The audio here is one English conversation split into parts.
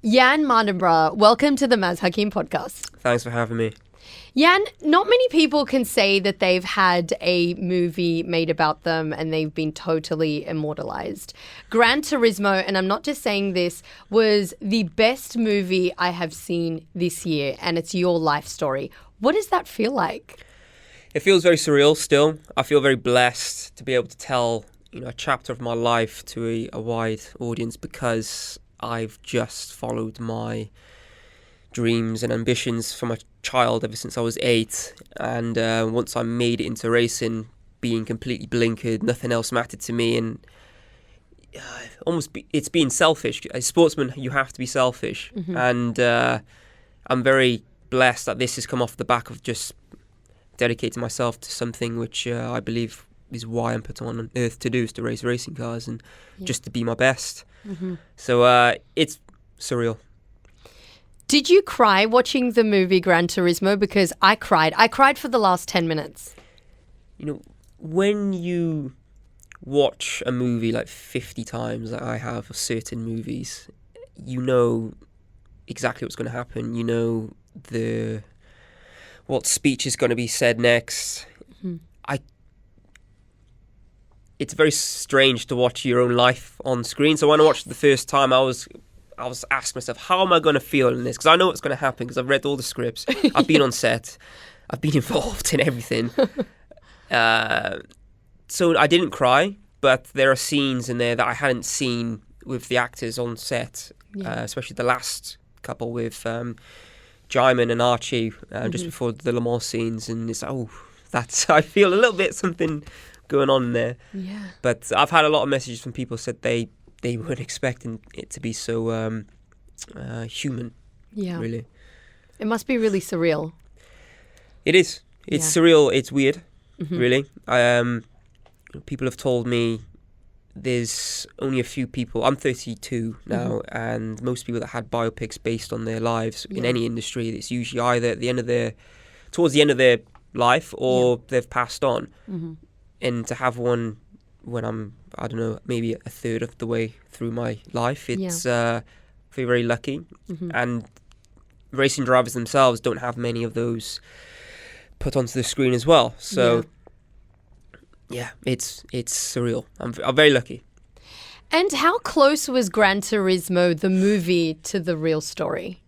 Jann Mardenborough, welcome to the Maz Hakim Podcast. Thanks for having me. Jann, not many people can say that they've had a movie made about them and they've been totally immortalized. Gran Turismo, and I'm not just saying this, was the best movie I have seen this year, and it's your life story. What does that feel like? It feels very surreal still. I feel very blessed to be able to tell, a chapter of my life to a wide audience because I've just followed my dreams and ambitions from a child ever since I was 8. And once I made it into racing, being completely blinkered, nothing else mattered to me. And it's being selfish. As a sportsman, you have to be selfish. Mm-hmm. And I'm very blessed that this has come off the back of just dedicating myself to something which I believe is why I'm put on earth to do, is to race racing cars and just to be my best. Mm-hmm. So it's surreal. Did you cry watching the movie Gran Turismo? Because I cried. I cried for the last 10 minutes. When you watch a movie like 50 times, like I have of certain movies, you know exactly what's going to happen. You know what speech is going to be said next. Mm-hmm. It's very strange to watch your own life on screen. So when I watched it the first time, I was asking myself, how am I going to feel in this? Because I know what's going to happen because I've read all the scripts. I've been on set. I've been involved in everything. So I didn't cry, but there are scenes in there that I hadn't seen with the actors on set, especially the last couple with Jaimin and Archie just before the Le Mans scenes. And it's I feel a little bit something going on there. Yeah. But I've had a lot of messages from people who said they weren't expecting it to be so human. Yeah. Really. It must be really surreal. It is. It's surreal. It's weird. Mm-hmm. Really. People have told me there's only a few people. I'm 32 now, and most people that had biopics based on their lives in any industry, it's usually either at towards the end of their life, or they've passed on. Mm-hmm. And to have one when I'm, I don't know, maybe a third of the way through my life, it's I feel very lucky. Mm-hmm. And racing drivers themselves don't have many of those put onto the screen as well. So it's surreal. I'm very lucky. And how close was Gran Turismo, the movie, to the real story?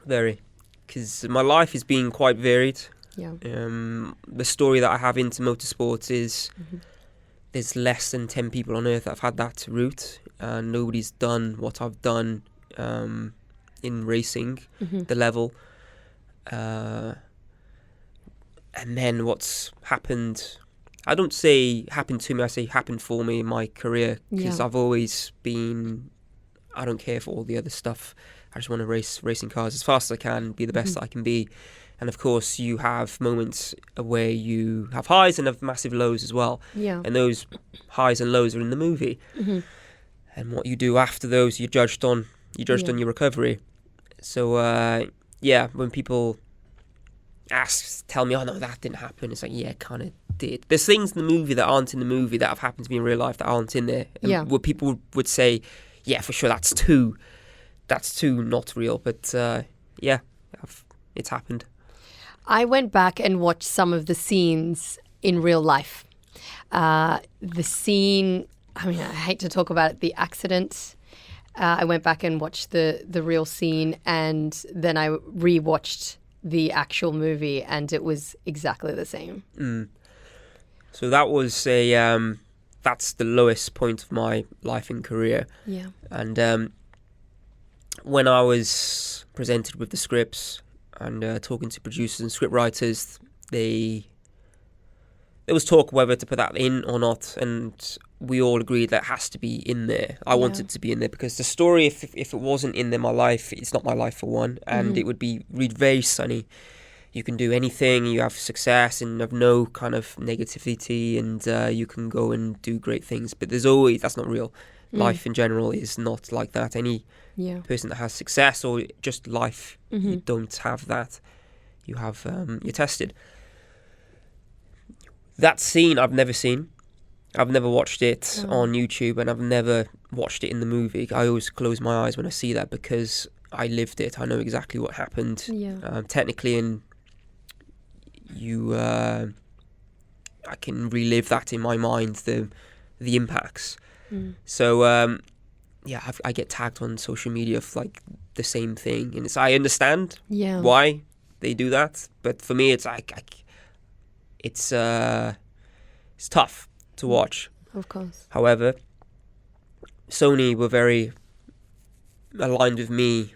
Very, because my life has been quite varied. Yeah. The story that I have into motorsports is there's less than 10 people on earth that have had that route, and nobody's done what I've done in racing, the level. And then what's happened, I don't say happened to me, I say happened for me in my career, because I've always been, I don't care for all the other stuff. I just want to race racing cars as fast as I can, be the best that I can be. And of course, you have moments where you have highs and have massive lows as well. Yeah. And those highs and lows are in the movie. Mm-hmm. And what you do after those, you're judged on your recovery. So, when people tell me, oh no, that didn't happen, it's like, yeah, it kind of did. There's things in the movie that aren't in the movie that have happened to me in real life that aren't in there. And where people would say, yeah, for sure, that's too not real. But it's happened. I went back and watched some of the scenes in real life. The scene, I hate to talk about it, the accident. I went back and watched the real scene, and then I rewatched the actual movie, and it was exactly the same. Mm. So that was that's the lowest point of my life and career. Yeah. And when I was presented with the scripts and talking to producers and script writers, there was talk whether to put that in or not, and we all agreed that it has to be in there. I wanted to be in there because the story, if it wasn't in there, my life, it's not my life for one, and it would be very sunny. You can do anything, you have success and have no kind of negativity, and you can go and do great things, but that's not real. Life in general is not like that. Any person that has success or just life, you don't have that. You have, you're tested. That scene I've never seen. I've never watched it on YouTube, and I've never watched it in the movie. I always close my eyes when I see that because I lived it. I know exactly what happened. Yeah. Technically, and I can relive that in my mind, the impacts. So I get tagged on social media for like the same thing, and I understand why they do that, but for me it's like it's tough to watch. Of course. However, Sony were very aligned with me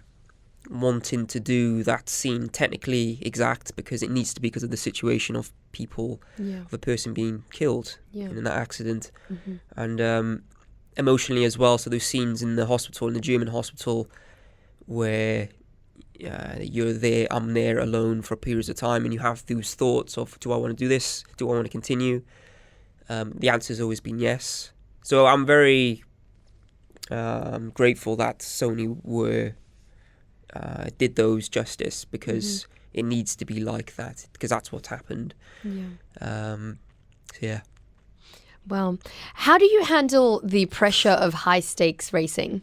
wanting to do that scene technically exact because it needs to be because of the situation of people, of a person being killed in that accident, and emotionally as well. So those scenes in the hospital, in the German hospital, where you're there, I'm there alone for periods of time, and you have those thoughts of, do I want to do this? Do I want to continue? The answer's always been yes. So I'm very grateful that Sony did those justice, because it needs to be like that, because that's what's happened. So Well, how do you handle the pressure of high stakes racing?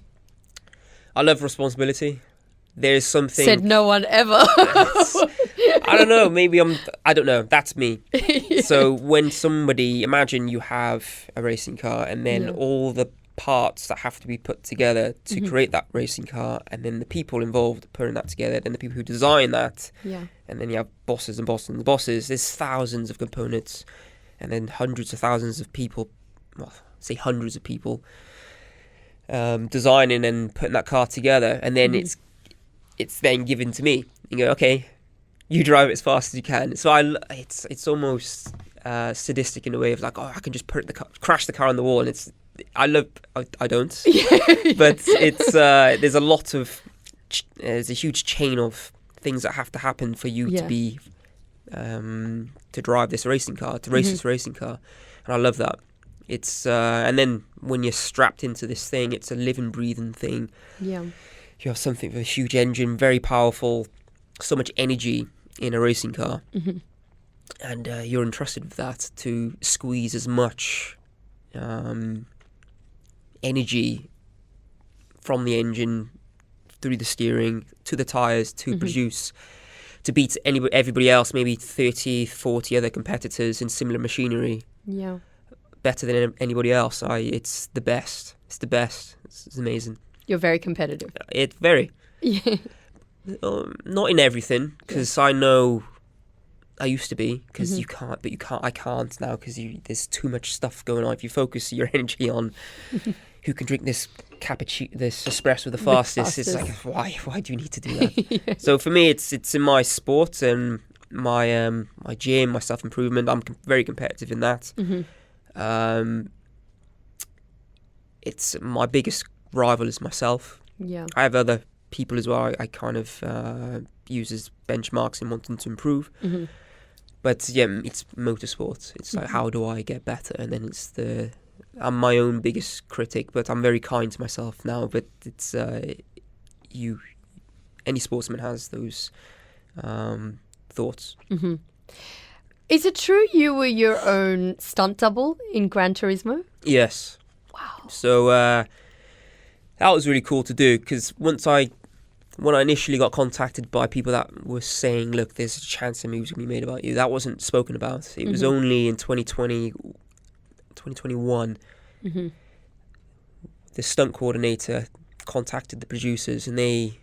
I love responsibility. There's something... Said no one ever. I don't know, I don't know, that's me. So when imagine you have a racing car, and then all the parts that have to be put together to create that racing car, and then the people involved putting that together, then the people who design that, and then you have bosses and bosses and bosses. There's thousands of components, and then hundreds of thousands of people, well, say hundreds of people, designing and putting that car together, and then it's then given to me. You go, okay, you drive it as fast as you can. So it's almost sadistic in a way of like, oh, I can just crash the car on the wall, and I don't, but it's there's a huge chain of things that have to happen for you to be to drive this racing car, to race this racing car, and I love that. It's and then when you're strapped into this thing, it's a living, breathing thing. You have something with a huge engine, very powerful, so much energy in a racing car, and you're entrusted with that to squeeze as much energy from the engine through the steering to the tyres to produce, to beat everybody else, maybe 30, 40 other competitors in similar machinery. Better than anybody else. It's the best. It's amazing. You're very competitive. Very. Not in everything, because I know I used to be, because I can't now, because there's too much stuff going on. If you focus your energy on who can drink this cappuccino, this espresso the fastest, it's like, why do you need to do that? So for me, it's in my sport and my gym, my self-improvement. I'm very competitive in that. It's my biggest rival is myself. I have other people as well I kind of use as benchmarks in wanting to improve. But it's motorsport. It's like, how do I get better? And then I'm my own biggest critic, but I'm very kind to myself now. But it's any sportsman has those thoughts. Is it true you were your own stunt double in Gran Turismo? Yes. Wow. So that was really cool to do, because when I initially got contacted by people that were saying, look, there's a chance a movie's going to be made about you, that wasn't spoken about. It was only in 2021, the stunt coordinator contacted the producers, and I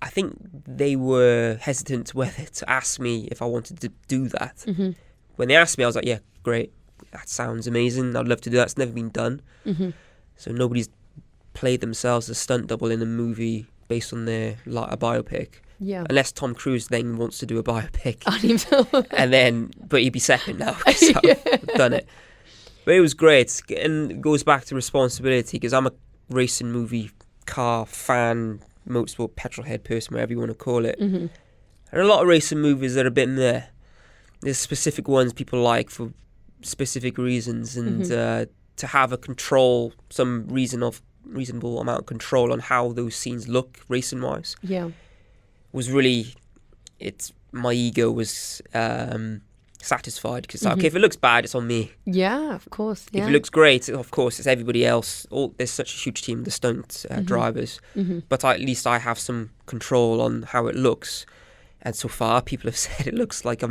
think they were hesitant whether to ask me if I wanted to do that. When they asked me, I was like, yeah, great. That sounds amazing. I'd love to do that. It's never been done. So nobody's played themselves as a stunt double in a movie based on a biopic. Unless Tom Cruise then wants to do a biopic. But he'd be second now, because I've done it. But it was great. And it goes back to responsibility, because I'm a racing movie car fan, motorsport petrolhead person, whatever you want to call it. And a lot of racing movies that are a bit there. There's specific ones people like for specific reasons, and to have some reasonable amount of control on how those scenes look racing wise, was really, my ego was satisfied because okay, if it looks bad, it's on me. Yeah, of course. Yeah. If it looks great, of course, it's everybody else. There's such a huge team, the stunt drivers, but at least I have some control on how it looks. And so far, people have said it looks like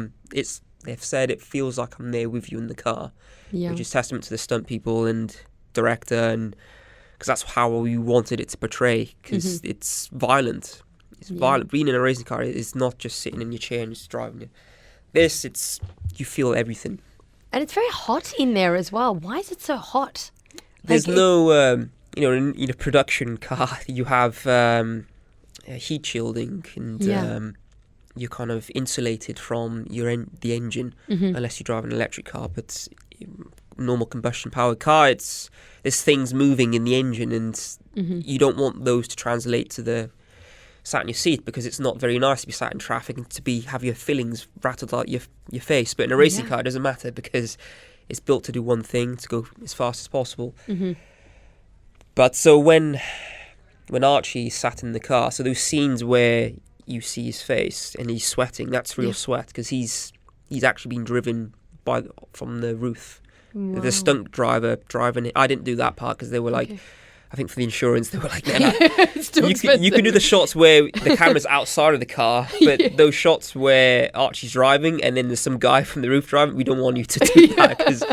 they've said it feels like I'm there with you in the car, which is testament to the stunt people and director, and because that's how we wanted it to portray. Because it's violent. It's violent. Being in a racing car is not just sitting in your chair and just driving it. You feel everything. And it's very hot in there as well. Why is it so hot? There's no, in a production car, you have heat shielding and you're kind of insulated from the engine unless you drive an electric car. But normal combustion powered car, there's things moving in the engine, and you don't want those to translate to the sat in your seat, because it's not very nice to be sat in traffic and to have your fillings rattled out your face. But in a racing car, it doesn't matter because it's built to do one thing, to go as fast as possible. But so when Archie sat in the car, so those scenes where you see his face and he's sweating, that's real sweat, because he's actually been driven from the roof. Wow. The stunt driver driving it. I didn't do that part because they were like, I think for the insurance, they were like, no. You can do the shots where the camera's outside of the car, but those shots where Archie's driving and then there's some guy from the roof driving, we don't want you to do that because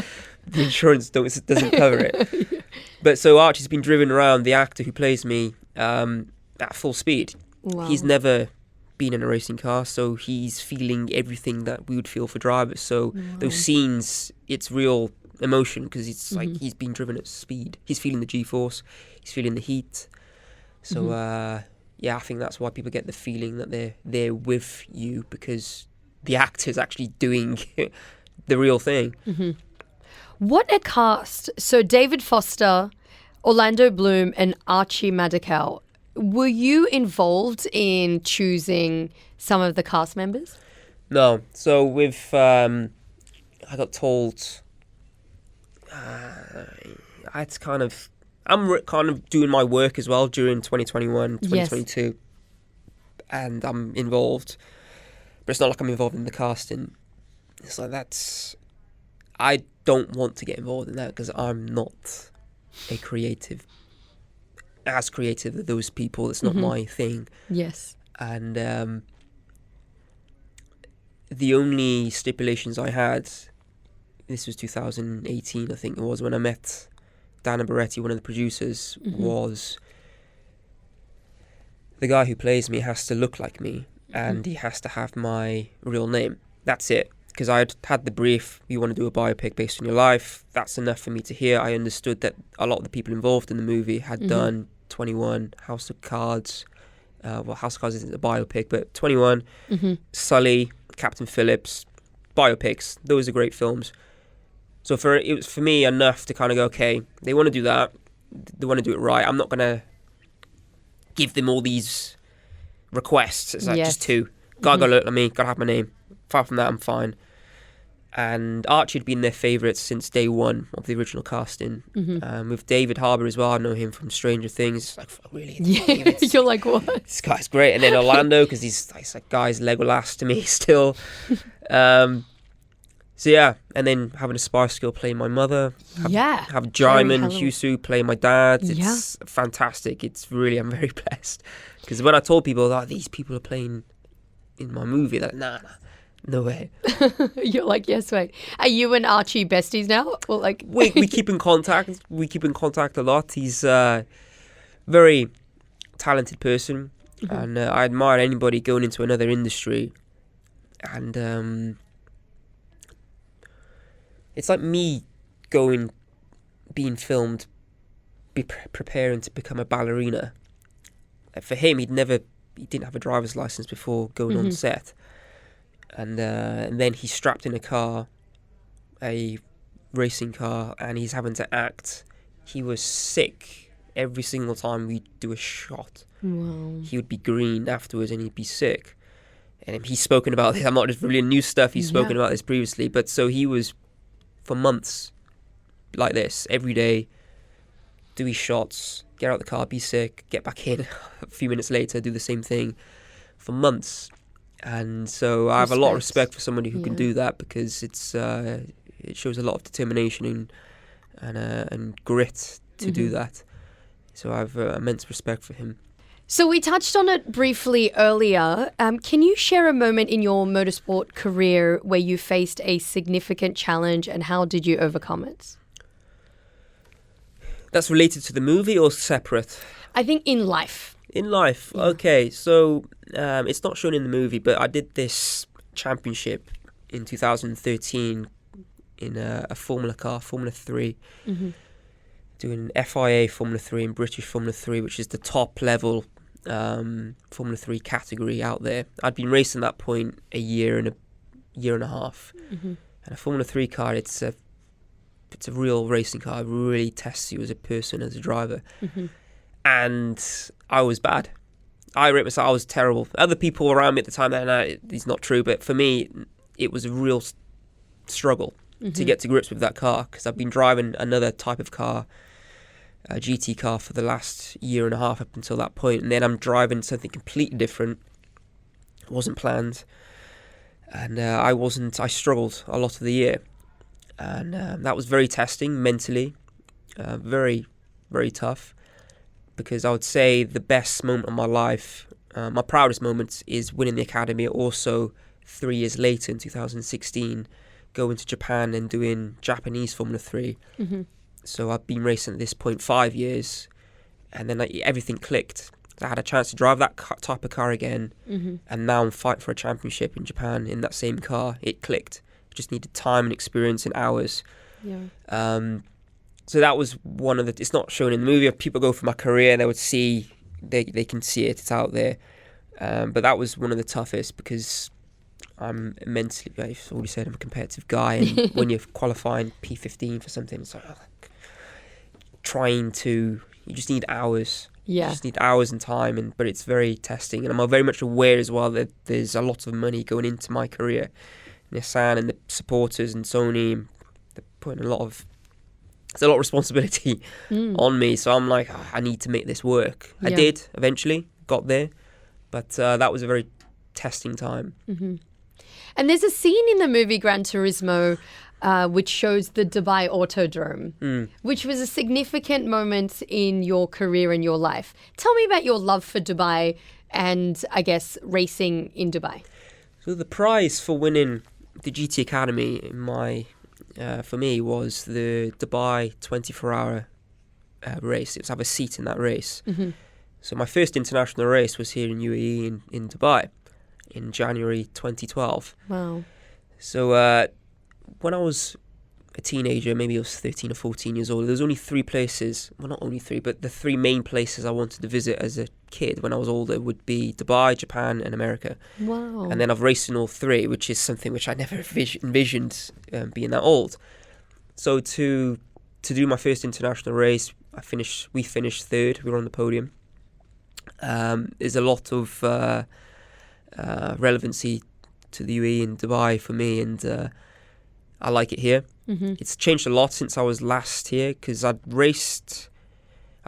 the insurance doesn't cover it. But so Archie's been driven around, the actor who plays me, at full speed. Wow. He's never been in a racing car, so he's feeling everything that we would feel for drivers. So those scenes, it's real emotion, because it's like he's been driven at speed. He's feeling the G-force, he's feeling the heat. So I think that's why people get the feeling that they're there with you, because the actor's actually doing the real thing. What a cast. So David Foster, Orlando Bloom and Archie Madekal. Were you involved in choosing some of the cast members? No. So with I got told I'm kind of doing my work as well during 2021, 2022, and I'm involved, but it's not like I'm involved in the casting. It's like I don't want to get involved in that because I'm not as creative as those people. It's not my thing. Yes. And the only stipulations I had, this was 2018, I think it was, when I met Dana Barretti, one of the producers, was the guy who plays me has to look like me and he has to have my real name. That's it. Because I had the brief, you want to do a biopic based on your life. That's enough for me to hear. I understood that a lot of the people involved in the movie had done 21, House of Cards. House of Cards isn't a biopic, but 21, Sully, Captain Phillips, biopics. Those are great films. So it was for me enough to kind of go, okay, they want to do that. They want to do it right. I'm not going to give them all these requests. It's like just two. Gotta look like me, gotta have my name. Apart from that, I'm fine. And Archie had been their favourite since day one of the original casting. With David Harbour as well, I know him from Stranger Things. Like, really? You're like, what? This guy's great. And then Orlando, because he's like guy's Legolas to me still. So yeah, and then having a Spice Girl play my mother. Have Jaimin Husu play my dad. It's fantastic. It's really, I'm very blessed. Because when I told people that these people are playing in my movie, they're like, nah. No way. You're like, yes, wait. Are you and Archie besties now? Or like we keep in contact. We keep in contact a lot. He's a very talented person, and I admire anybody going into another industry. And it's like me being filmed, preparing to become a ballerina. For him, he didn't have a driver's license before going on set. And then he's strapped in a racing car, and he's having to act. He was sick every single time we do a shot. Wow. He would be green afterwards, and he'd be sick. And he's spoken about this. I'm not just revealing new stuff. He's spoken about this previously. But so he was, for months, like this, every day, do his shots, get out of the car, be sick, get back in. A few minutes later, do the same thing for months. And so I have a lot of respect for somebody who can do that, because it shows a lot of determination and grit to do that. So I have immense respect for him. So we touched on it briefly earlier. Can you share a moment in your motorsport career where you faced a significant challenge, and how did you overcome it? That's related to the movie or separate? I think in life. In life, okay. So it's not shown in the movie, but I did this championship in 2013 in a Formula car, Formula 3, doing FIA Formula 3 and British Formula 3, which is the top level Formula 3 category out there. I'd been racing at that point a year and a half. And a Formula 3 car, it's a real racing car. It really tests you as a person, as a driver. And I was bad. I rate myself, I was terrible. Other people around me at the time, it's not true, but for me, it was a real struggle to get to grips with that car, because I've been driving another type of car, a GT car, for the last year and a half up until that point, and then I'm driving something completely different. It wasn't planned, and I struggled a lot of the year, and that was very testing mentally, very, very tough, because I would say the best moment of my life, my proudest moment, is winning the academy. Also, 3 years later in 2016, going to Japan and doing Japanese Formula 3. So I've been racing at this point 5 years, and then everything clicked. I had a chance to drive that type of car again, and now I'm fighting for a championship in Japan in that same car. It clicked. Just needed time and experience and hours. So that was one of the... It's not shown in the movie. If people go through my career, they would see... They can see it. It's out there. But that was one of the toughest, because I'm immensely... I've already said I'm a competitive guy. And when you're qualifying P15 for something, it's like... You just need hours. You just need hours and time. But it's very testing. And I'm very much aware as well that there's a lot of money going into my career. Nissan and the supporters and Sony, they're putting a lot of responsibility on me, so I'm like, I need to make this work. I did eventually, got there, but that was a very testing time. And there's a scene in the movie Gran Turismo which shows the Dubai Autodrome, which was a significant moment in your career and your life. Tell me about your love for Dubai and, I guess, racing in Dubai. So the prize for winning the GT Academy for me was the Dubai 24-hour race. It was to have a seat in that race. So my first international race was here in UAE in Dubai in January 2012. Wow. So when I was a teenager, maybe I was 13 or 14 years old, there was only three places, well, not only three, but the three main places I wanted to visit as a kid when I was older would be Dubai, Japan and America. Wow. And then I've raced in all three, which is something which I never envisioned being that old. So to do my first international race, we finished third. We were on the podium. There's a lot of relevancy to the UAE and Dubai for me, and I like it here. It's changed a lot since I was last here, because I've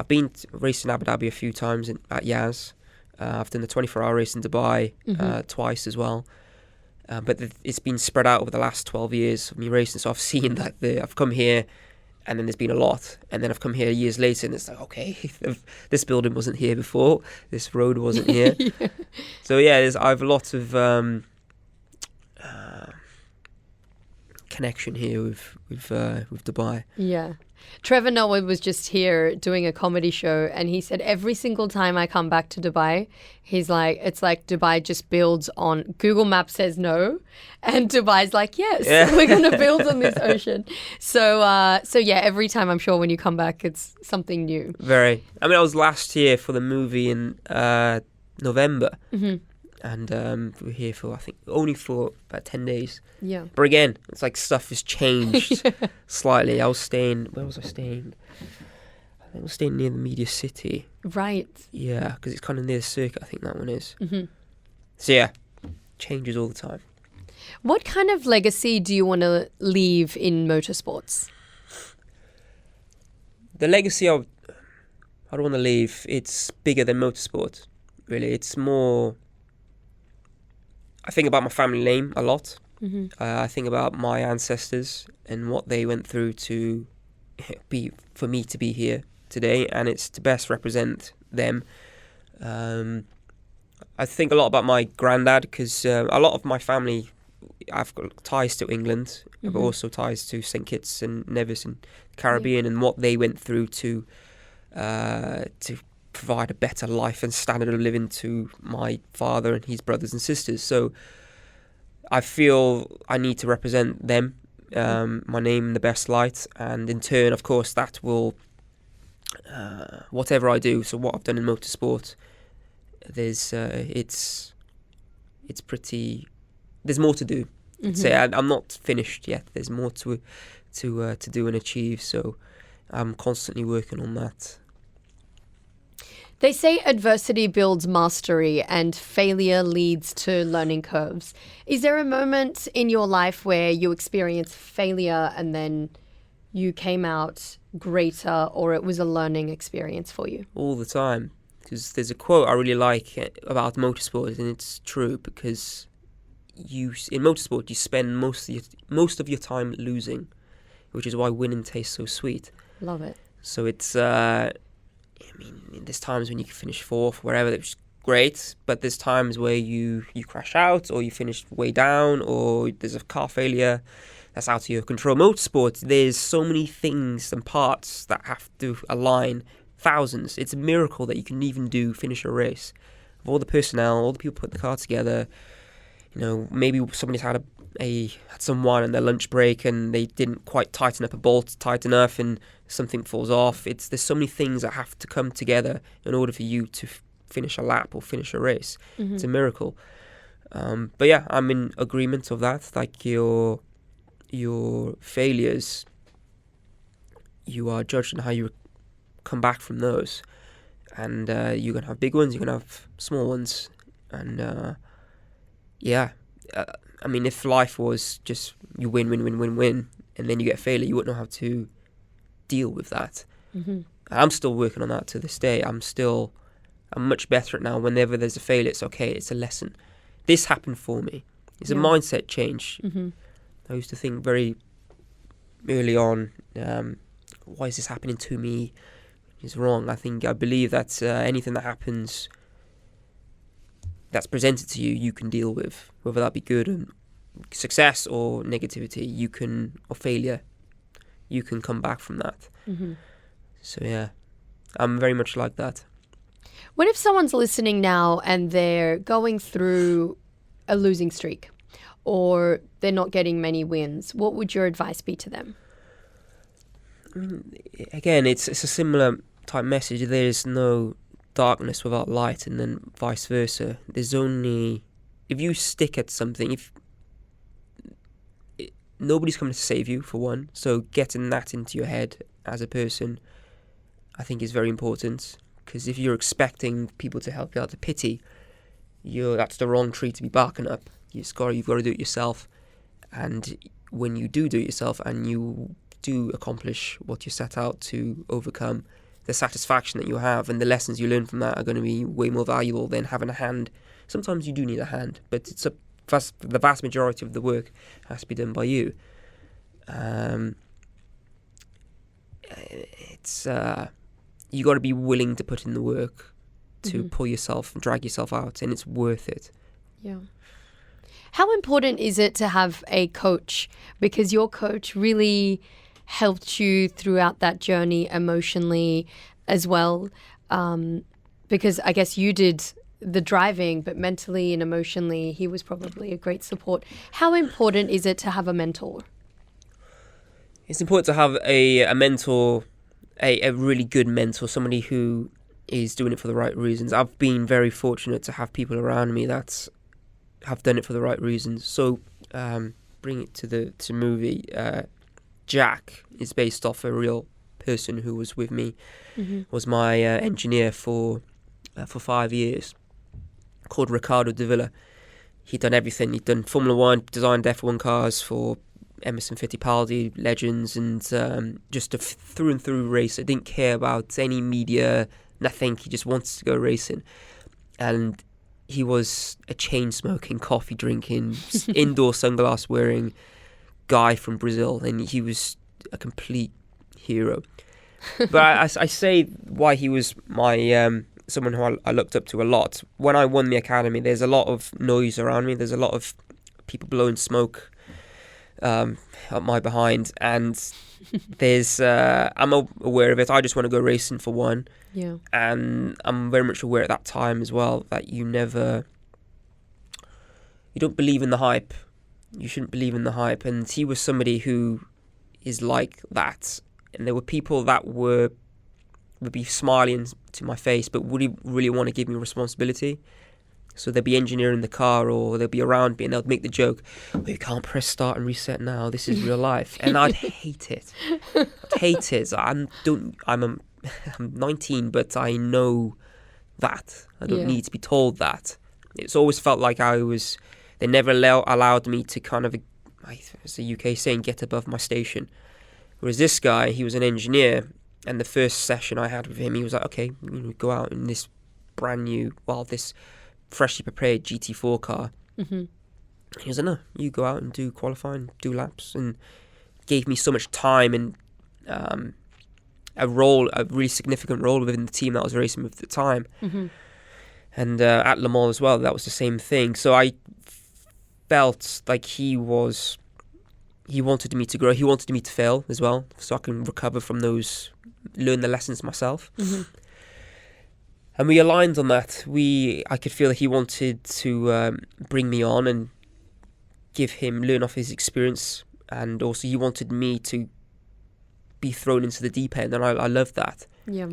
been racing Abu Dhabi a few times at Yaz. I've done the 24-hour race in Dubai twice as well. But it's been spread out over the last 12 years of me racing. So I've seen that I've come here and then there's been a lot. And then I've come here years later and it's like, okay, this building wasn't here before. This road wasn't here. So yeah, I have a lot of connection here with Dubai. Yeah. Trevor Noah was just here doing a comedy show, and he said every single time I come back to Dubai, he's like, it's like Dubai just builds on... Google Maps says no, and Dubai's like, yes, we're going to build on this ocean. So yeah, every time I'm sure when you come back, it's something new. Very. I mean, I was last here for the movie in November. And we were here for, I think, only for about 10 days. Yeah. But again, it's like stuff has changed slightly. Where was I staying? I think I was staying near the Media City. Right. Yeah, because it's kind of near the circuit, I think that one is. So yeah, changes all the time. What kind of legacy do you want to leave in motorsports? The legacy I don't want to leave, it's bigger than motorsport, really. It's more... I think about my family name a lot. Mm-hmm. I think about my ancestors and what they went through to for me to be here today, and it's to best represent them. I think a lot about my granddad, because a lot of my family, I've got ties to England, but also ties to St. Kitts and Nevis in the Caribbean, and what they went through to provide a better life and standard of living to my father and his brothers and sisters. So I feel I need to represent them, my name in the best light, and in turn, of course, that will whatever I do. So what I've done in motorsport, there's more to do. Say I'm not finished yet. There's more to do and achieve. So I'm constantly working on that. They say adversity builds mastery and failure leads to learning curves. Is there a moment in your life where you experienced failure and then you came out greater, or it was a learning experience for you? All the time. Because there's a quote I really like about motorsport, and it's true, because in motorsport you spend most of your time losing, which is why winning tastes so sweet. Love it. So it's there's times when you can finish fourth, wherever, which is great, but there's times where you crash out, or you finish way down, or there's a car failure that's out of your control. Motorsport, there's so many things and parts that have to align. Thousands. It's a miracle that you can even finish a race. Of all the personnel, all the people put the car together, maybe somebody's had some wine on their lunch break and they didn't quite tighten up a bolt tight enough and something falls off. There's so many things that have to come together in order for you to finish a lap or finish a race. It's a miracle. But yeah, I'm in agreement of that. Like your failures, you are judged on how you come back from those, and you're gonna have big ones, you're gonna have small ones, and if life was just you win, and then you get a failure, you wouldn't know how to deal with that. And I'm still working on that to this day. I'm much better at now. Whenever there's a failure, it's okay, it's a lesson. This happened for me. It's a mindset change. I used to think very early on, why is this happening to me? Is wrong. I believe that anything that happens that's presented to you, you can deal with, whether that be good and success or negativity, or failure, you can come back from that. So yeah, I'm very much like that. What if someone's listening now and they're going through a losing streak, or they're not getting many wins? What would your advice be to them? Again, it's a similar type message. There's no darkness without light, and then vice versa. There's only, if you stick at something, nobody's coming to save you, for one. So getting that into your head as a person, I think, is very important. Because if you're expecting people to help you out of pity, that's the wrong tree to be barking up. You've got to do it yourself. And when you do it yourself, and you do accomplish what you set out to overcome, the satisfaction that you have and the lessons you learn from that are going to be way more valuable than having a hand. Sometimes you do need a hand, but the vast majority of the work has to be done by you. You got to be willing to put in the work to pull yourself and drag yourself out, and it's worth it. Yeah. How important is it to have a coach? Because your coach really helped you throughout that journey emotionally as well. Because I guess you did the driving, but mentally and emotionally, he was probably a great support. How important is it to have a mentor? It's important to have a mentor, a really good mentor, somebody who is doing it for the right reasons. I've been very fortunate to have people around me that have done it for the right reasons. So bring it to the movie. Jack is based off a real person who was with me, was my engineer for 5 years, called Ricardo de Villa. He'd done everything. He'd done Formula One, designed F1 cars for Emerson Fittipaldi, legends, and just a through and through racer. Didn't care about any media, nothing. He just wanted to go racing. And he was a chain-smoking, coffee-drinking, indoor sunglass-wearing guy from Brazil, and he was a complete hero. But I say why he was my someone who I looked up to a lot. When I won the academy, there's a lot of noise around me. There's a lot of people blowing smoke up my behind, and there's I'm aware of it. I just want to go racing for one. Yeah. And I'm very much aware at that time as well that you don't believe in the hype. You shouldn't believe in the hype. And he was somebody who is like that. And there were people that would be smiling to my face, but would really want to give me responsibility. So they'd be engineering the car, or they'd be around me, and they'd make the joke, "Oh, you can't press start and reset now. This is real life." And I'd hate it. I'd hate it. I'm 19, but I know that. I don't need to be told that. It's always felt like they never allowed me to kind of, it's a UK saying, get above my station. Whereas this guy, he was an engineer, and the first session I had with him, he was like, okay, go out in this brand new, this freshly prepared GT4 car. Mm-hmm. He was like, no, you go out and do qualifying, do laps, and gave me so much time and a really significant role within the team that I was racing with at the time. Mm-hmm. And at Le Mans as well, that was the same thing. So I felt like he wanted me to grow. He wanted me to fail as well, so I can recover from those, learn the lessons myself. Mm-hmm. And we aligned on that. I could feel that he wanted to bring me on and learn off his experience, and also he wanted me to be thrown into the deep end, and I loved that. Yeah.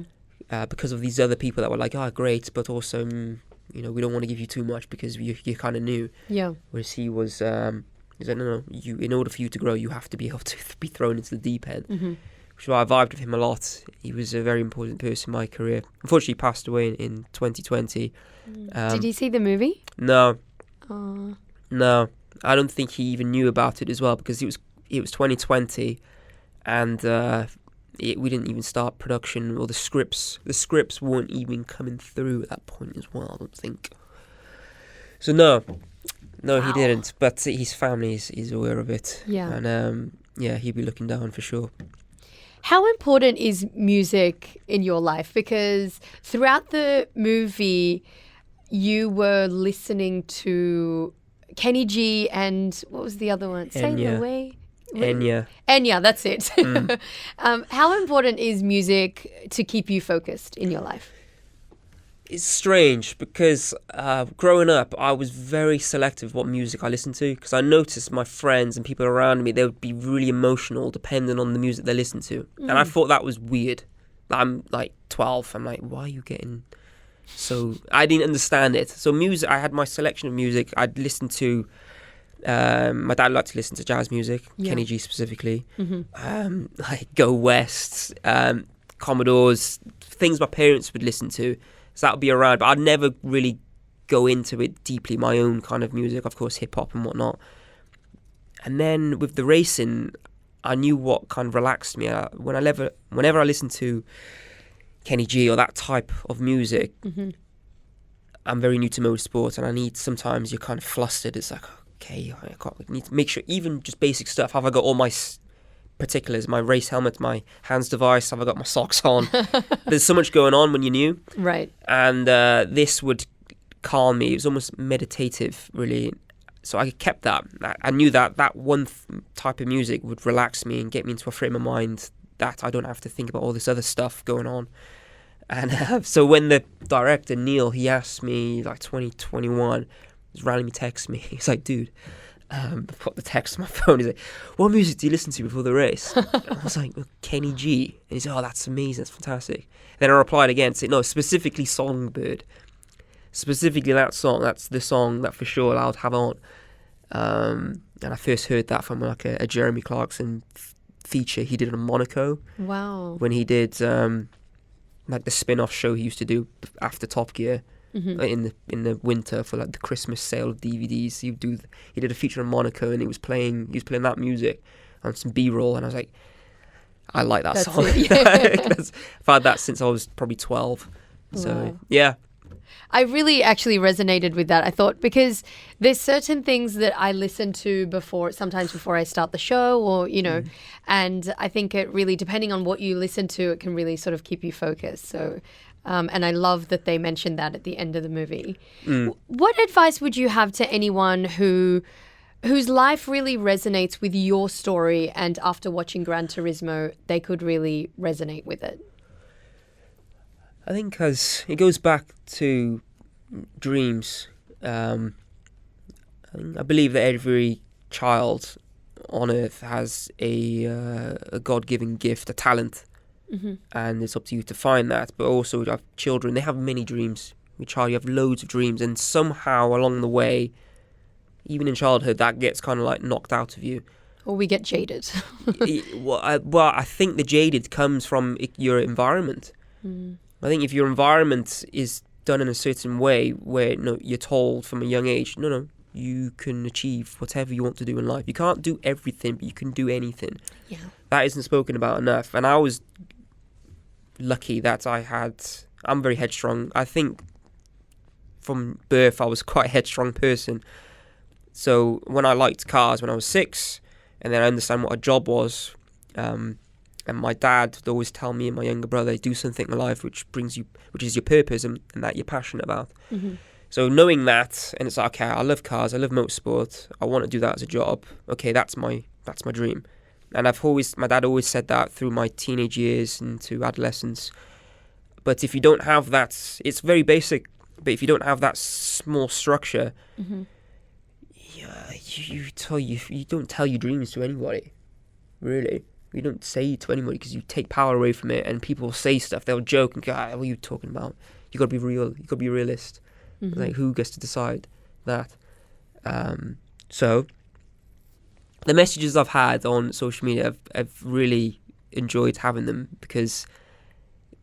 Because of these other people that were like, great, but also, we don't want to give you too much because you're kind of new. Yeah. Whereas he was, he's like, no, in order for you to grow, you have to be able to be thrown into the deep end. Mm-hmm. Which is why I vibed with him a lot. He was a very important person in my career. Unfortunately, he passed away in 2020. Did you see the movie? No. No. I don't think he even knew about it as well, because it was 2020, and we didn't even start production, or the scripts weren't even coming through at that point as well, I don't think. So no, he didn't. But his family is aware of it. Yeah. And he'd be looking down for sure. How important is music in your life? Because throughout the movie, you were listening to Kenny G and what was the other one? Sail Away. Enya, that's it. Mm. How important is music to keep you focused in your life? It's strange because growing up, I was very selective what music I listened to, because I noticed my friends and people around me, they would be really emotional depending on the music they listened to. Mm. And I thought that was weird. I'm like 12. I'm like, why are you getting so... I didn't understand it. So music, I had my selection of music. I'd listen to... my dad liked to listen to jazz music, Kenny G specifically. Mm-hmm. Like Go West, Commodores, things my parents would listen to. So that would be around, but I'd never really go into it deeply, my own kind of music, of course, hip-hop and whatnot. And then with the racing, I knew what kind of relaxed me. Whenever I listen to Kenny G or that type of music, mm-hmm. I'm very new to motorsport, and sometimes you're kind of flustered. It's like, okay, I need to make sure, even just basic stuff, have I got all my particulars, my race helmet, my hands device, have I got my socks on? There's so much going on when you're new. Right. And this would calm me. It was almost meditative, really. So I kept that. I knew that one type of music would relax me and get me into a frame of mind that I don't have to think about all this other stuff going on. And so when the director, Neil, he asked me, like 2021, he randomly texted me. He's like, dude, I've got the text on my phone. He's like, what music do you listen to before the race? And I was like, Kenny G. And he's like, oh, that's amazing. That's fantastic. Then I replied again, saying, no, specifically Songbird. Specifically that song. That's the song that for sure I'll have on. And I first heard that from like a Jeremy Clarkson feature he did on Monaco. Wow. When he did like the spin-off show he used to do after Top Gear. Mm-hmm. In the winter for like the Christmas sale of DVDs, he did a feature on Monaco, and he was playing that music on some B-roll, and I was like, I like that song. I've had that since I was probably 12. So yeah. I really actually resonated with that. I thought, because there's certain things that I listen to sometimes before I start the show, or, and I think it really, depending on what you listen to, it can really sort of keep you focused. So, and I love that they mentioned that at the end of the movie. What advice would you have to anyone whose life really resonates with your story, and after watching Gran Turismo, they could really resonate with it? I think because it goes back to dreams. I believe that every child on earth has a God-given gift, a talent, and it's up to you to find that. But also, you have children; they have many dreams. With child, you have loads of dreams, and somehow along the way, even in childhood, that gets kind of like knocked out of you. Or we get jaded. I think the jaded comes from your environment. I think if your environment is done in a certain way where you're told from a young age, you can achieve whatever you want to do in life. You can't do everything, but you can do anything. Yeah. That isn't spoken about enough. And I was lucky that I'm very headstrong. I think from birth I was quite a headstrong person. So when I liked cars when I was 6, and then I understand what a job was, and my dad would always tell me and my younger brother, do something in life which is your purpose and that you're passionate about. So knowing that, and it's like, okay, I love cars, I love motorsport, I want to do that as a job. Okay, that's my dream. And my dad always said that through my teenage years into adolescence. But if you don't have that, it's very basic, but if you don't have that small structure, you don't tell your dreams to anybody, really. You don't say it to anybody because you take power away from it, and people say stuff, they'll joke and go, what are you talking about? You got to be real, you got to be a realist. Like, who gets to decide that? So the messages I've had on social media, I've really enjoyed having them, because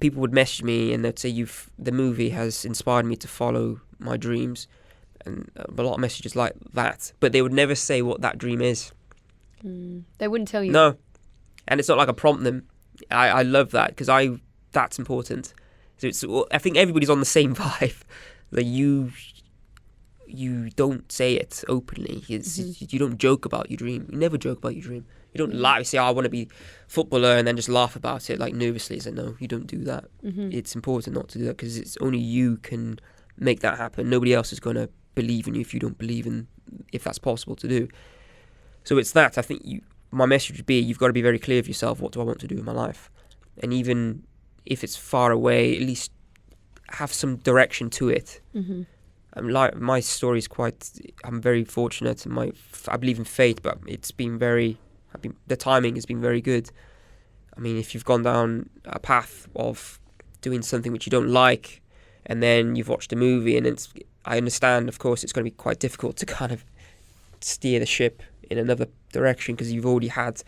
people would message me and they'd say, the movie has inspired me to follow my dreams, and a lot of messages like that, but they would never say what that dream is. They wouldn't tell you. No. And it's not like I prompt them. I love that, because that's important. So I think everybody's on the same vibe. Like, you don't say it openly. You don't joke about your dream. You never joke about your dream. You don't say, I want to be a footballer, and then just laugh about it like nervously. It's like, no, you don't do that. It's important not to do that, because it's only you can make that happen. Nobody else is going to believe in you if you don't believe in if that's possible to do. So it's that. I think my message would be, you've got to be very clear of yourself. What do I want to do in my life? And even if it's far away, at least have some direction to it. My story is I'm very fortunate, and I believe in fate, but the timing has been very good. I mean, if you've gone down a path of doing something which you don't like, and then you've watched a movie, and I understand, of course, it's going to be quite difficult to kind of steer the ship in another direction, because you've already had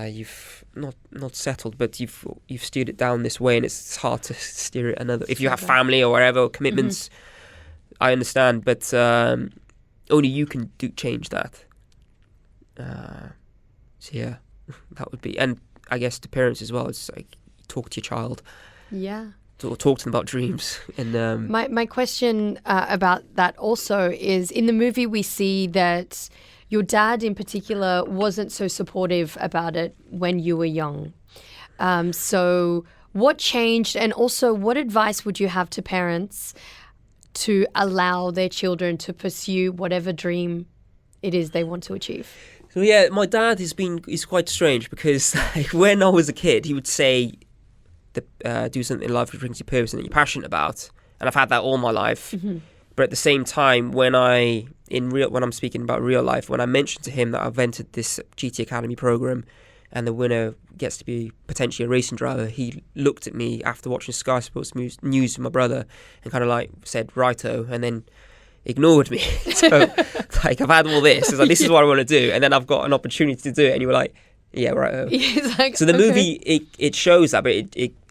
you've not settled, but you've steered it down this way, and it's hard to steer it another. If you have family or whatever, or commitments, I understand, but only you can change that. So yeah, that would be, and I guess to parents as well. It's like, talk to your child. Yeah. Talk to them about dreams. And my question about that also is, in the movie we see that your dad in particular wasn't so supportive about it when you were young. So what changed, and also what advice would you have to parents to allow their children to pursue whatever dream it is they want to achieve? So yeah, my dad is quite strange, because when I was a kid, he would say, do something in life which brings you purpose and that you're passionate about, and I've had that all my life. But at the same time, when I'm speaking about real life, when I mentioned to him that I've entered this GT Academy program and the winner gets to be potentially a racing driver, he looked at me after watching Sky Sports News with my brother and kind of like said, righto, and then ignored me. So like, I've had all this. It's like, this is what I want to do, and then I've got an opportunity to do it, and you were like, yeah, right. Like, so the movie, it shows that, but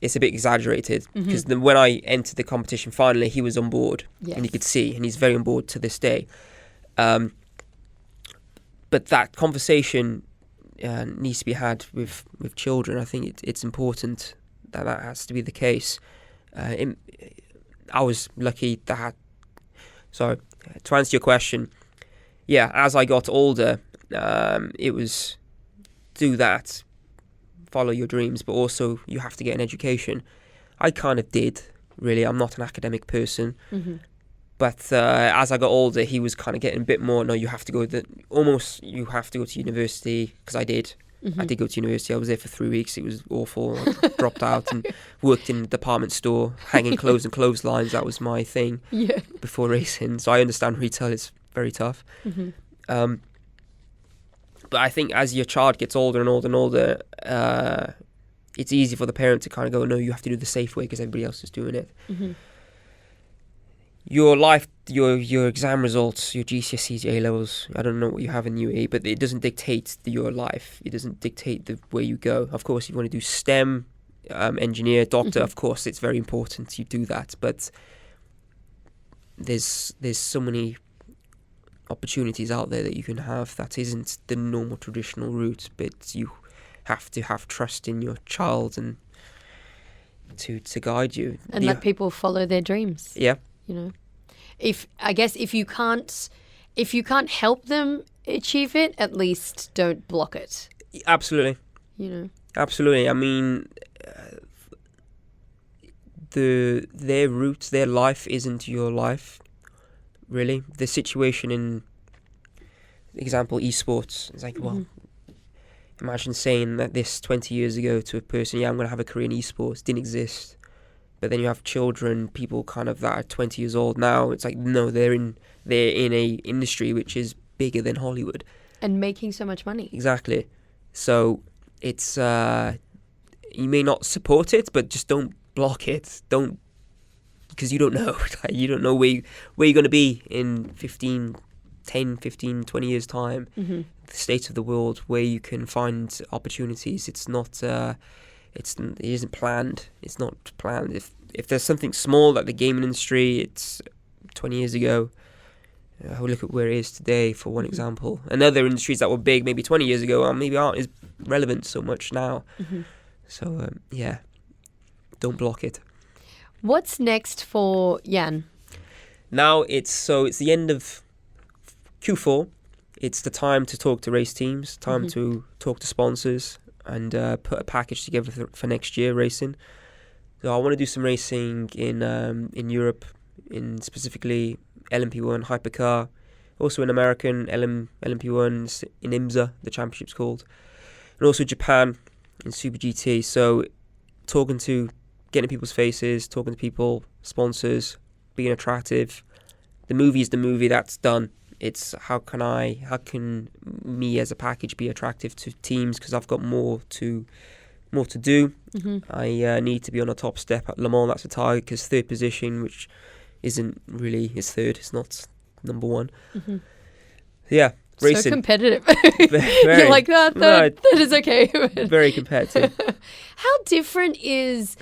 it's a bit exaggerated, because when I entered the competition finally, he was on board, and you could see, and he's very on board to this day. But that conversation needs to be had with children. I think it's important that has to be the case. I was lucky that. So to answer your question, yeah, as I got older, it was do that, follow your dreams, but also you have to get an education. I kind of did, really. I'm not an academic person. But as I got older, he was kind of getting a bit more, no, you have to go you have to go to university, because I did. I did go to university. I was there for 3 weeks. It was awful. I dropped out and worked in a department store, hanging clothes and clotheslines. That was my thing before racing. So I understand retail is very tough. But I think as your child gets older and older and older, it's easy for the parent to kind of go, no, you have to do the safe way because everybody else is doing it. Your life, your exam results, your GCSEs, your A-levels, I don't know what you have in UAE, but it doesn't dictate your life. It doesn't dictate the where you go. Of course, if you want to do STEM, engineer, doctor, of course, it's very important you do that. But there's so many opportunities out there that you can have that isn't the normal traditional route, but you have to have trust in your child and to guide you. And let people follow their dreams. Yeah. You know, if you can't help them achieve it, at least don't block it. Absolutely. You know. Absolutely. I mean, their roots, their life isn't your life, really. The situation in, example, esports, it's like, well, imagine saying that this 20 years ago to a person, yeah, I'm going to have a career in esports, didn't exist. But then you have children, people kind of that are 20 years old now. It's like, no, they're in a industry which is bigger than Hollywood. And making so much money. Exactly. So it's, you may not support it, but just don't block it. Don't, because you don't know. You don't know where you're going to be in 10, 15, 20 years' time. The state of the world, where you can find opportunities. It's not... it isn't planned. It's not planned. If there's something small like the gaming industry, it's 20 years ago. Look at where it is today, for one example. And other industries that were big maybe 20 years ago maybe aren't as relevant so much now. So, yeah, don't block it. What's next for Jann? Now it's the end of Q4. It's the time to talk to race teams, time to talk to sponsors, and put a package together for next year racing. So I want to do some racing in Europe, in specifically LMP1 hypercar, also in American LMP1 in IMSA, the championship's called, and also Japan in Super GT. So getting people's faces, talking to people, sponsors, being attractive. The movie is the movie, that's done. It's how can me as a package be attractive to teams, because I've got more to do. I need to be on a top step at Le Mans. That's a target, because third position, which isn't really, is third, it's not number one. Yeah, racing. So competitive. Very, you're like that is okay. Very competitive. How different is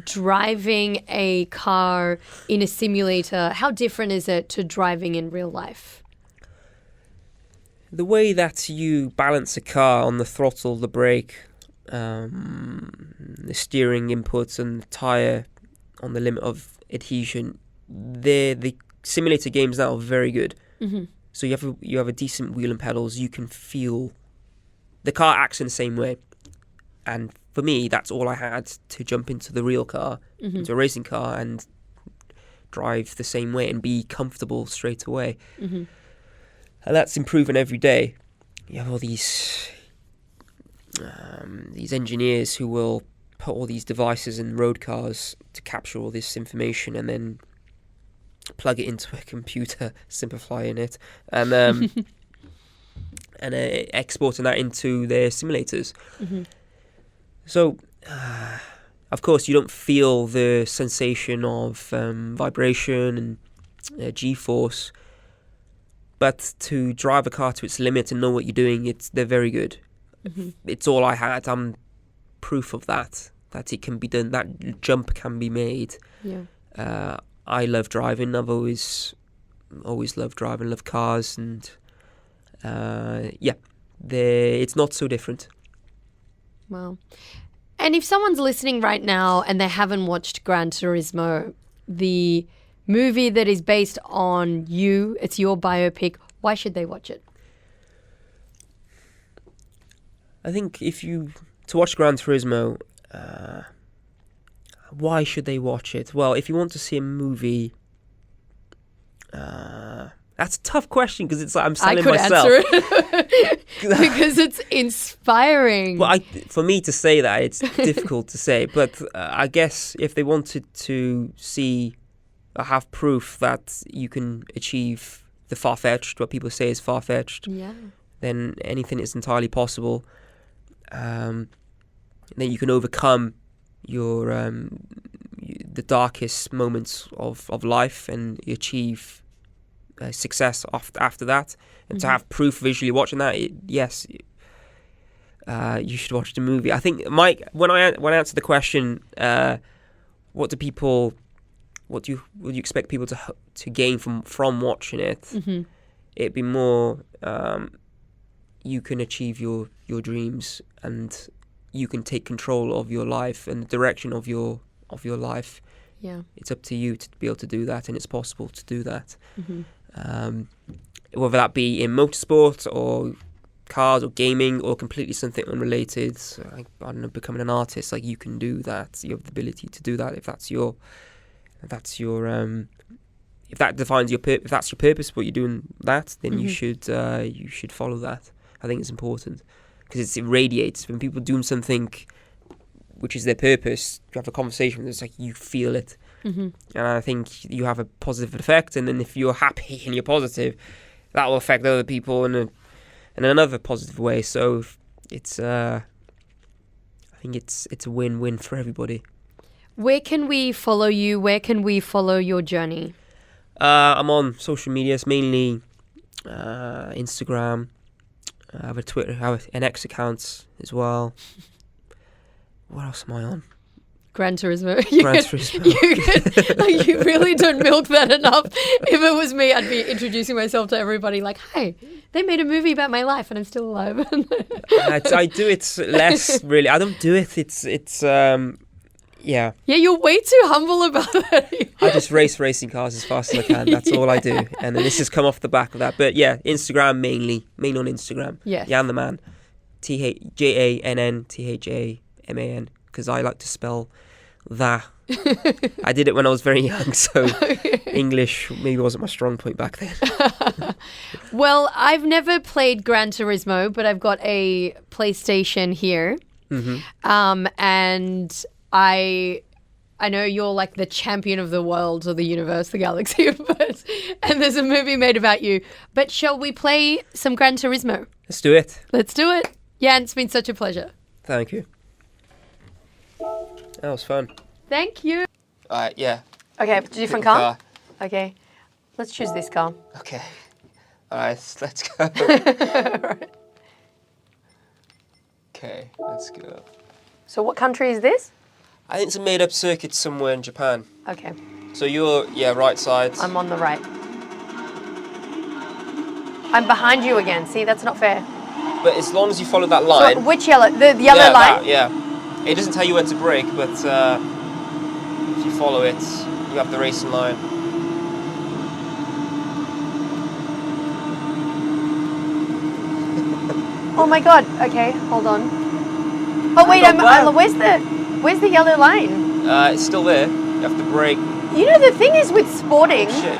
driving a car in a simulator? How different is it to driving in real life? The way that you balance a car on the throttle, the brake, the steering inputs, and the tyre on the limit of adhesion, the simulator games now are very good. So you have a decent wheel and pedals. You can feel the car acts in the same way. And for me, that's all I had to jump into the real car, into a racing car, and drive the same way and be comfortable straight away. And that's improving every day. You have all these engineers who will put all these devices in road cars to capture all this information and then plug it into a computer, simplifying it, and exporting that into their simulators. So, of course, you don't feel the sensation of vibration and G-force. But to drive a car to its limit and know what you're doing, they're very good. It's all I had. I'm proof of that it can be done. That jump can be made. Yeah. I love driving. I've always loved driving, love cars, and it's not so different. Wow. And if someone's listening right now and they haven't watched Gran Turismo, the movie that is based on you. It's your biopic. Why should they watch it? I think to watch Gran Turismo, why should they watch it? Well, if you want to see a movie, that's a tough question because it's like I'm selling myself. I could answer it because it's inspiring. Well, for me to say that, it's difficult to say. But I guess if they wanted to see or have proof that you can achieve the far-fetched, what people say is far-fetched, then anything is entirely possible. Then you can overcome your the darkest moments of life and achieve success after that. And to have proof visually watching that, yes, you should watch the movie. I think, Mike, when I answer the question, what do you expect people to gain from watching it? It'd be more you can achieve your dreams and you can take control of your life and the direction of your life. Yeah, it's up to you to be able to do that, and it's possible to do that. Whether that be in motorsport or cars or gaming or completely something unrelated, I don't know, becoming an artist, like you can do that. You have the ability to do that if that's your if that defines your if that's your purpose, what you're doing that, then you should follow that. I think it's important because it radiates when people do something which is their purpose. You have a conversation, it's like you feel it, and I think you have a positive effect. And then if you're happy and you're positive, that will affect other people in another positive way. So it's I think it's a win-win for everybody. Where can we follow you? Where can we follow your journey? I'm on social medias, mainly Instagram. I have a Twitter, I have an X account as well. What else am I on? Gran Turismo. Gran Turismo. You really don't milk that enough. If it was me, I'd be introducing myself to everybody like, hi, they made a movie about my life and I'm still alive. I do it less, really. I don't do it. It's yeah. Yeah, you're way too humble about it. I just race racing cars as fast as I can. That's all I do. And then this has come off the back of that. But yeah, Instagram mainly. Main on Instagram. Yes. Jann the Man. JANNTHAMAN. Because I like to spell that. I did it when I was very young, so English maybe wasn't my strong point back then. Well, I've never played Gran Turismo, but I've got a PlayStation here. And I know you're like the champion of the world or the universe, the galaxy, and there's a movie made about you. But shall we play some Gran Turismo? Let's do it. Let's do it. Yeah, it's been such a pleasure. Thank you. That was fun. Thank you. Yeah. Okay, different car? Okay. Let's choose this car. Okay. All right, let's go. Right. Okay, let's go. So what country is this? I think it's a made-up circuit somewhere in Japan. Okay. So you're, right side. I'm on the right. I'm behind you again. See, that's not fair. But as long as you follow that line... So which yellow? The yellow line? Yeah. It doesn't tell you when to brake, but if you follow it, you have the racing line. Oh my god. Okay, hold on. Oh wait, where's the yellow line? It's still there. You have to brake. You know, the thing is with sporting... Oh, shit.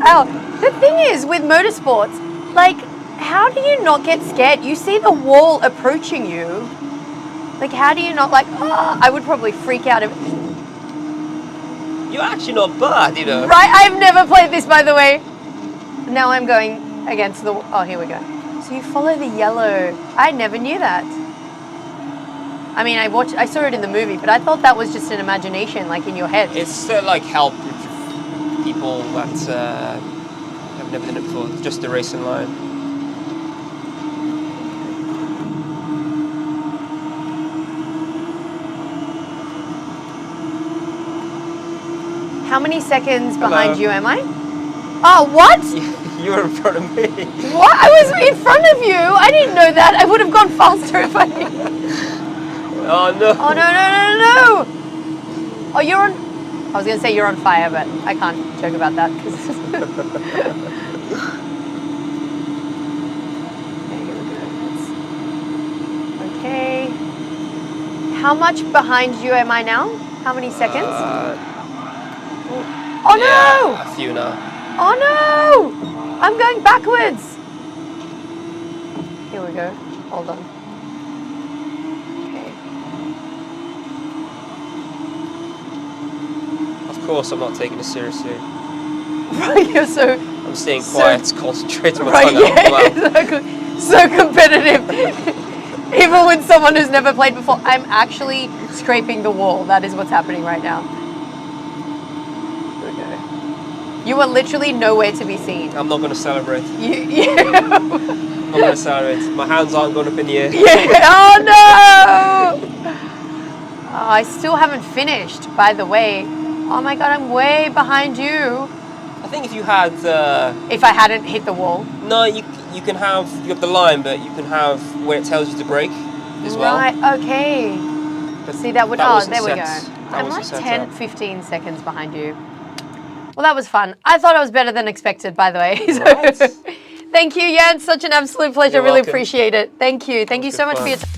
Ow. The thing is with motorsports, like, how do you not get scared? You see the wall approaching you. Like, how do you not, like, I would probably freak out. You're actually not bad, you know. Right, I've never played this, by the way. Now I'm going against the... Oh, here we go. So you follow the yellow. I never knew that. I mean, I saw it in the movie, but I thought that was just an imagination, like, in your head. It's to, like, help people that have never done it before. It's just the racing line. How many seconds behind you am I? Oh, what? You were in front of me. What? I was in front of you? I didn't know that. I would have gone faster if I did. Oh, no. Oh, no. Oh, you're on... I was going to say you're on fire, but I can't joke about that. Okay. How much behind you am I now? How many seconds? Oh no! A few now. Oh no! I'm going backwards. Here we go. Hold on. Okay. Of course, I'm not taking this seriously. You're so... I'm staying quiet, concentrating my Right, tongue out. yeah. So competitive. Even with someone who's never played before. I'm actually scraping the wall. That is what's happening right now. Okay. You are literally nowhere to be seen. I'm not going to celebrate. Yeah. I'm not going to celebrate. My hands aren't going up in the air. Yeah. Oh no! Oh, I still haven't finished, by the way. Oh my god, I'm way behind you. I think if you had... If I hadn't hit the wall. No, you can have... You have the line, but you can have where it tells you to brake as well. Right, okay. But See, that would... wasn't there we set- go. that I'm wasn't like set 10, up. 15 seconds behind you. Well, that was fun. I thought I was better than expected, by the way. So, Right. thank you, Jann. Such an absolute pleasure. You're Really welcome. appreciate it. Thank you. Thank you so much for your time.